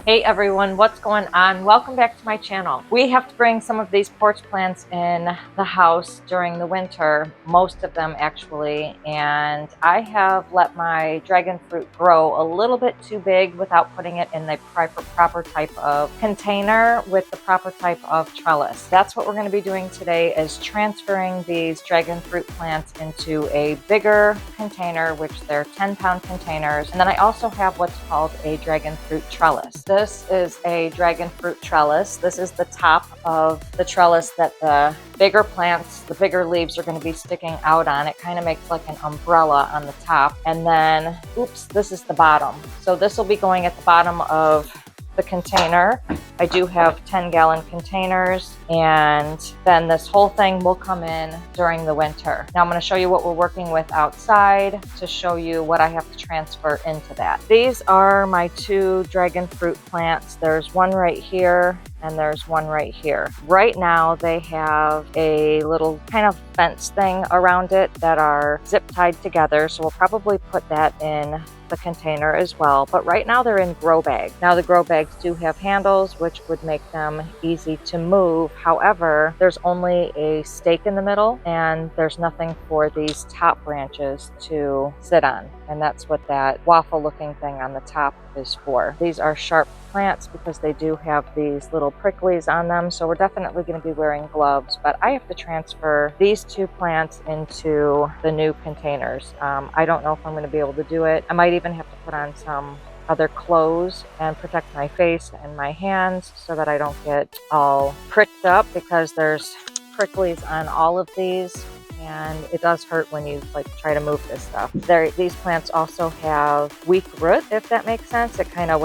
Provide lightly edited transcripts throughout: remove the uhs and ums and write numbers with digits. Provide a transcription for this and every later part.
Hey everyone, what's going on? Welcome back to my channel. We have to bring some of these porch plants in the house during the winter, most of them actually, and I have let my dragon fruit grow a little bit too big without putting it in the proper type of container with the proper type of trellis. That's what we're going to be doing today, is transferring these dragon fruit plants into a bigger container, which they're 10-pound containers, and then I also have what's called a dragon fruit trellis. This is a dragon fruit trellis. This is the top of the trellis that the bigger plants, the bigger leaves are going to be sticking out on. It kind of makes like an umbrella on the top. And then, oops, this is the bottom. So this will be going at the bottom of the container. I do have 10-gallon containers, and then this whole thing will come in during the winter. Now I'm going to show you what we're working with outside to show you what I have to transfer into that. These are my two dragon fruit plants. There's one right here and there's one right here. Right now they have a little kind of fence thing around it that are zip tied together, so we'll probably put that in the container as well. But right now they're in grow bags. Now the grow bags do have handles, which would make them easy to move. However, there's only a stake in the middle and there's nothing for these top branches to sit on. And that's what that waffle looking thing on the top is for. These are sharp plants because they do have these little pricklies on them, so we're definitely going to be wearing gloves. But I have to transfer these two plants into the new containers. I don't know if I'm going to be able to do it. I might even have to put on some other clothes and protect my face and my hands so that I don't get all pricked up, because there's pricklies on all of these. And it does hurt when you try to move this stuff. These plants also have weak root, if that makes sense. It kind of,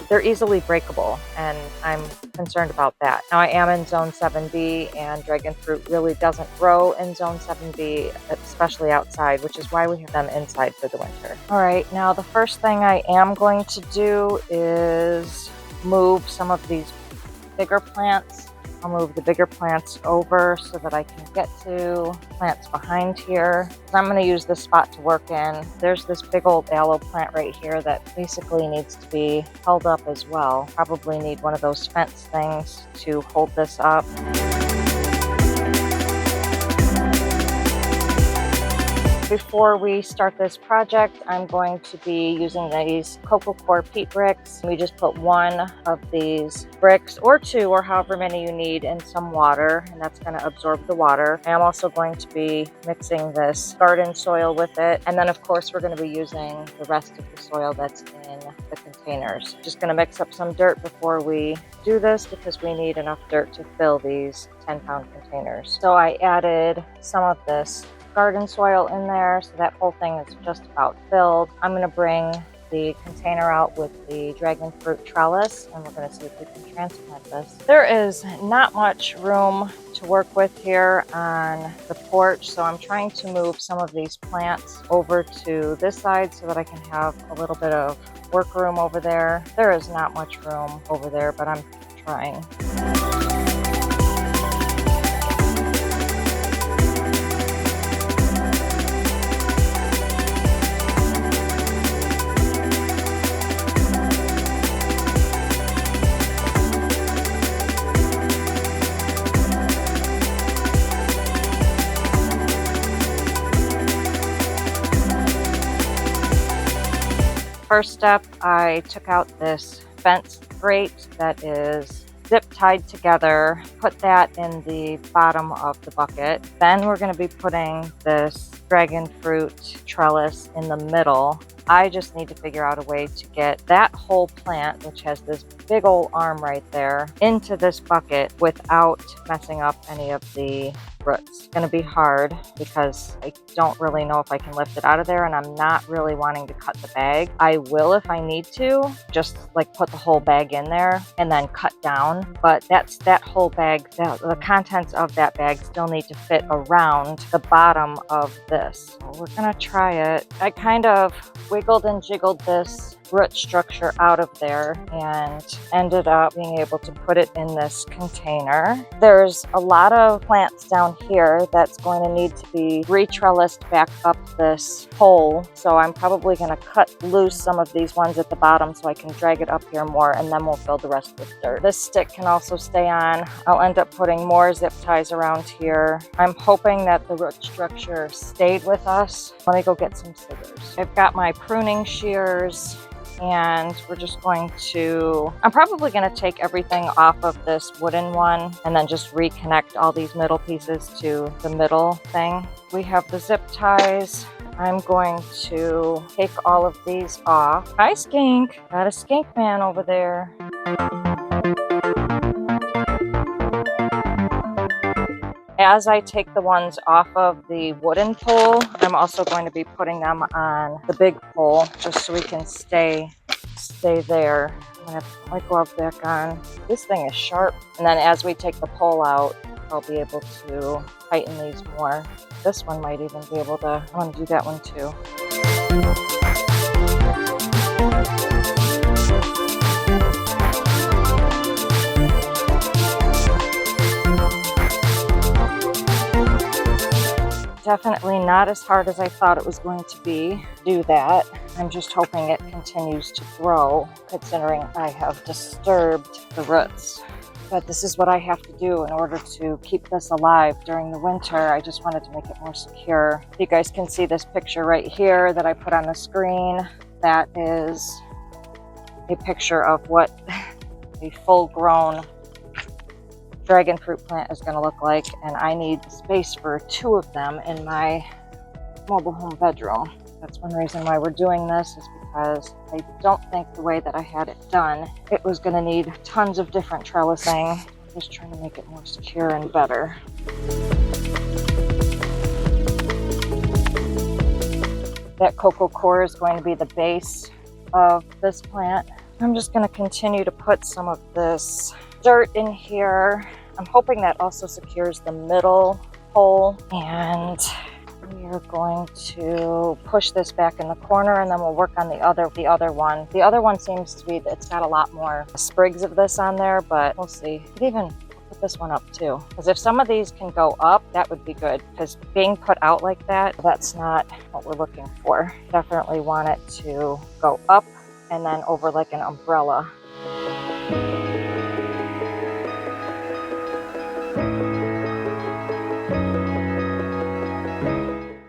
they're easily breakable, and I'm concerned about that. Now I am in zone 7B, and dragon fruit really doesn't grow in zone 7B, especially outside, which is why we have them inside for the winter. All right, now the first thing I am going to do is move some of these bigger plants. I'll move the bigger plants over so that I can get to plants behind here. I'm going to use this spot to work in. There's this big old aloe plant right here that basically needs to be held up as well. Probably need one of those fence things to hold this up. Before we start this project, I'm going to be using these cocoa core peat bricks. We just put one of these bricks, or two, or however many you need, in some water, and that's going to absorb the water. I'm also going to be mixing this garden soil with it, and then of course we're going to be using the rest of the soil that's in the containers. Just going to mix up some dirt before we do this, because we need enough dirt to fill these 10-pound containers. So I added some of this garden soil in there, so that whole thing is just about filled. I'm going to bring the container out with the dragon fruit trellis, and we're going to see if we can transplant this. There is not much room to work with here on the porch, so I'm trying to move some of these plants over to this side so that I can have a little bit of work room over there. There is not much room over there, but I'm trying. First step, I took out this fence grate that is zip tied together, put that in the bottom of the bucket. Then we're going to be putting this dragon fruit trellis in the middle. I just need to figure out a way to get that whole plant, which has this big old arm right there, into this bucket without messing up any of the roots. It's going to be hard because I don't really know if I can lift it out of there, and I'm not really wanting to cut the bag. I will if I need to, just put the whole bag in there and then cut down, but that's that whole bag. The contents of that bag still need to fit around the bottom of this. So we're going to try it. I kind of wiggled and jiggled this root structure out of there and ended up being able to put it in this container. There's a lot of plants down here that's going to need to be re-trellised back up this pole. So I'm probably going to cut loose some of these ones at the bottom so I can drag it up here more, and then we'll fill the rest with dirt. This stick can also stay on. I'll end up putting more zip ties around here. I'm hoping that the root structure stayed with us. Let me go get some scissors. I've got my pruning shears, and we're just going to, I'm probably going to take everything off of this wooden one and then just reconnect all these middle pieces to the middle thing. We have the zip ties. I'm going to take all of these off. Hi, skink. Got a skink man over there. As I take the ones off of the wooden pole, I'm also going to be putting them on the big pole just so we can stay there. I'm gonna put my glove back on. This thing is sharp. And then as we take the pole out, I'll be able to tighten these more. This one might even be able to, I want to do that one too. Definitely not as hard as I thought it was going to be. Do that. I'm just hoping it continues to grow, considering I have disturbed the roots. But this is what I have to do in order to keep this alive during the winter. I just wanted to make it more secure. You guys can see this picture right here that I put on the screen. That is a picture of what a full-grown dragon fruit plant is going to look like, and I need space for 2 of them in my mobile home bedroom. That's one reason why we're doing this, is because I don't think the way that I had it done, it was going to need tons of different trellising. Just trying to make it more secure and better. That cocoa core is going to be the base of this plant. I'm just going to continue to put some of this dirt in here. I'm hoping that also secures the middle pole, and we are going to push this back in the corner, and then we'll work on the other one. The other one seems to be, it's got a lot more sprigs of this on there, but we'll see. Could even put this one up too, because if some of these can go up, that would be good, because being put out like that, that's not what we're looking for. Definitely want it to go up and then over like an umbrella.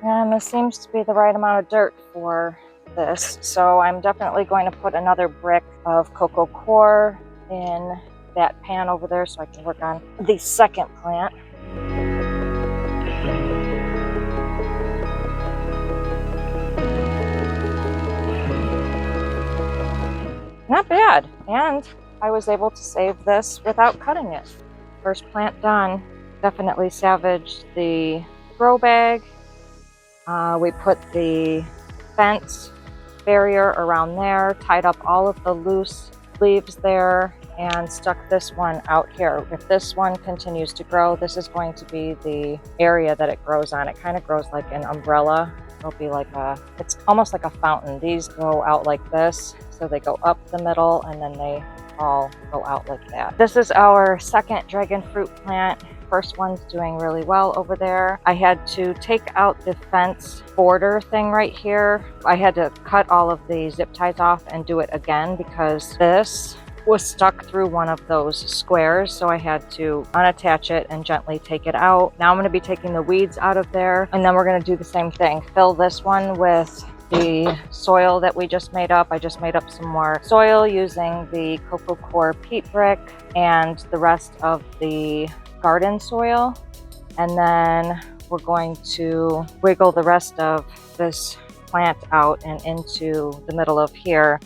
And this seems to be the right amount of dirt for this. So I'm definitely going to put another brick of cocoa core in that pan over there so I can work on the second plant. Not bad. And I was able to save this without cutting it. First plant done. Definitely salvaged the grow bag. We put the fence barrier around there, tied up all of the loose leaves there, and stuck this one out here. If this one continues to grow, this is going to be the area that it grows on. It kind of grows like an umbrella. It'll be like it's almost like a fountain. These go out like this, so they go up the middle and then they all go out like that. This is our second dragon fruit plant. First one's doing really well over there. I had to take out the fence border thing right here. I had to cut all of the zip ties off and do it again because this was stuck through one of those squares, so I had to unattach it and gently take it out. Now I'm going to be taking the weeds out of there, and then we're going to do the same thing. Fill this one with the soil that we just made up. I just made up some more soil using the cocoa core peat brick and the rest of the garden soil, and then we're going to wiggle the rest of this plant out and into the middle of here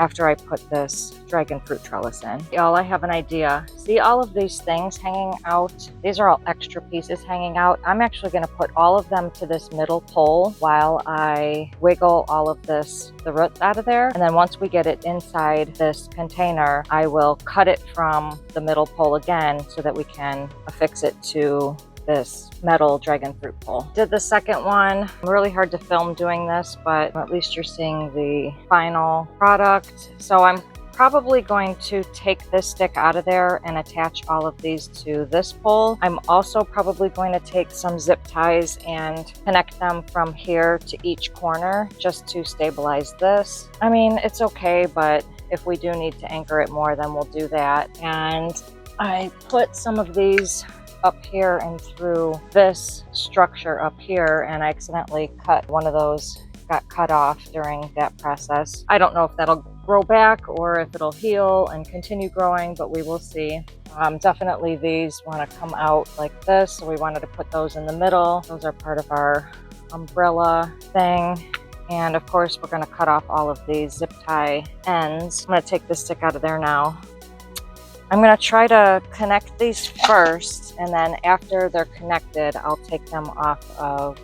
after I put this dragon fruit trellis in. Y'all, I have an idea. See all of these things hanging out? These are all extra pieces hanging out. I'm actually going to put all of them to this middle pole while I wiggle all of this, the roots out of there. And then once we get it inside this container, I will cut it from the middle pole again so that we can affix it to this metal dragon fruit pole. Did the second one. Really hard to film doing this, but at least you're seeing the final product. So I'm probably going to take this stick out of there and attach all of these to this pole. I'm also probably going to take some zip ties and connect them from here to each corner just to stabilize this. I mean, it's okay, but if we do need to anchor it more, then we'll do that. And I put some of these up here and through this structure up here, and I accidentally cut one of those, got cut off during that process. I don't know if that'll grow back or if it'll heal and continue growing, but we will see. Definitely these want to come out like this, so we wanted to put those in the middle. Those are part of our umbrella thing. And of course, we're going to cut off all of these zip tie ends. I'm going to take this stick out of there now. I'm going to try to connect these first, and then after they're connected, I'll take them off of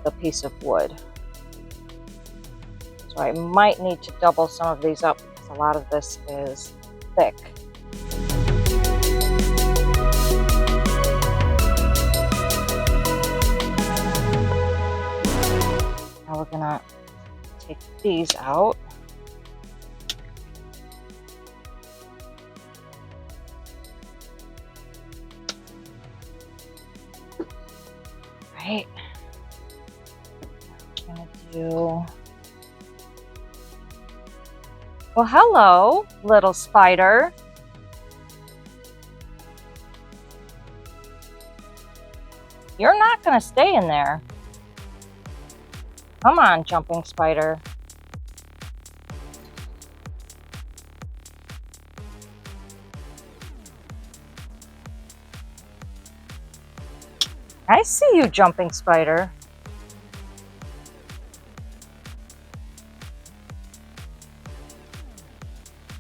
the piece of wood. So I might need to double some of these up because a lot of this is thick. Now we're gonna take these out. Right. I'm gonna do. Well, hello, little spider. You're not gonna stay in there. Come on, jumping spider. I see you, jumping spider.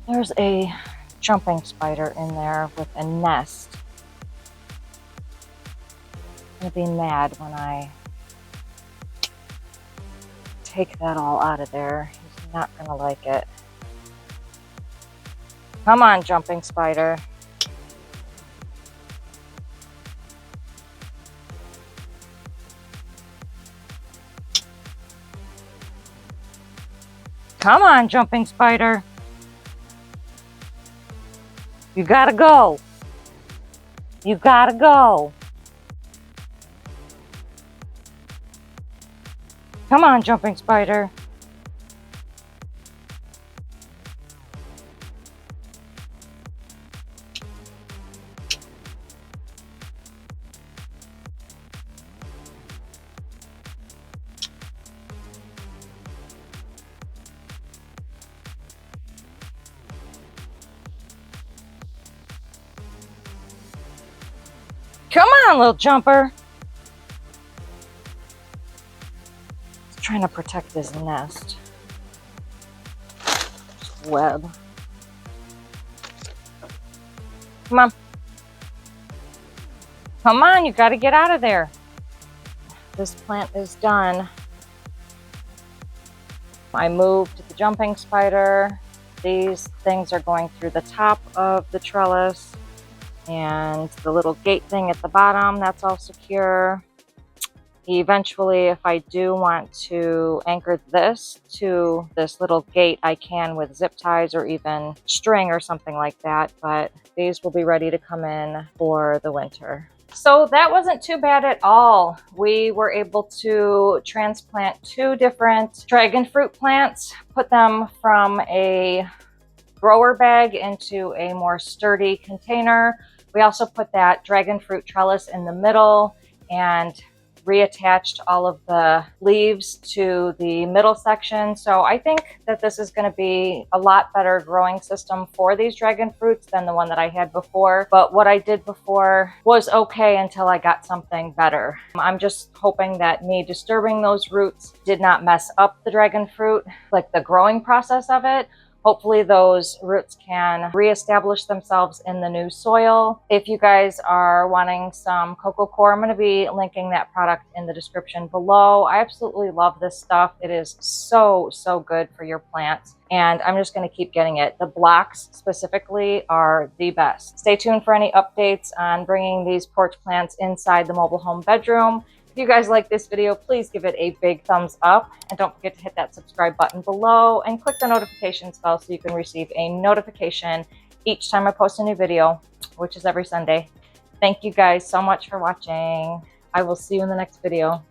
There's a jumping spider in there with a nest. I'm gonna be mad when I take that all out of there. He's not gonna like it. Come on, jumping spider. Come on, jumping spider. You gotta go. You gotta go. Come on, jumping spider. Come on, little jumper. He's trying to protect his nest. Web. Come on. Come on, you got to get out of there. This plant is done. I moved the jumping spider. These things are going through the top of the trellis. And the little gate thing at the bottom, that's all secure. Eventually, if I do want to anchor this to this little gate, I can with zip ties or even string or something like that, but these will be ready to come in for the winter. So that wasn't too bad at all. We were able to transplant 2 different dragon fruit plants, put them from a grower bag into a more sturdy container. We also put that dragon fruit trellis in the middle and reattached all of the leaves to the middle section. So I think that this is going to be a lot better growing system for these dragon fruits than the one that I had before. But what I did before was okay until I got something better. I'm just hoping that me disturbing those roots did not mess up the dragon fruit, like the growing process of it. Hopefully those roots can reestablish themselves in the new soil. If you guys are wanting some coco coir, I'm going to be linking that product in the description below. I absolutely love this stuff. It is so good for your plants, and I'm just going to keep getting it. The blocks specifically are the best. Stay tuned for any updates on bringing these porch plants inside the mobile home bedroom. If you guys like this video, please give it a big thumbs up, and don't forget to hit that subscribe button below and click the notifications bell so you can receive a notification each time I post a new video, which is every Sunday. Thank you guys so much for watching. I will see you in the next video.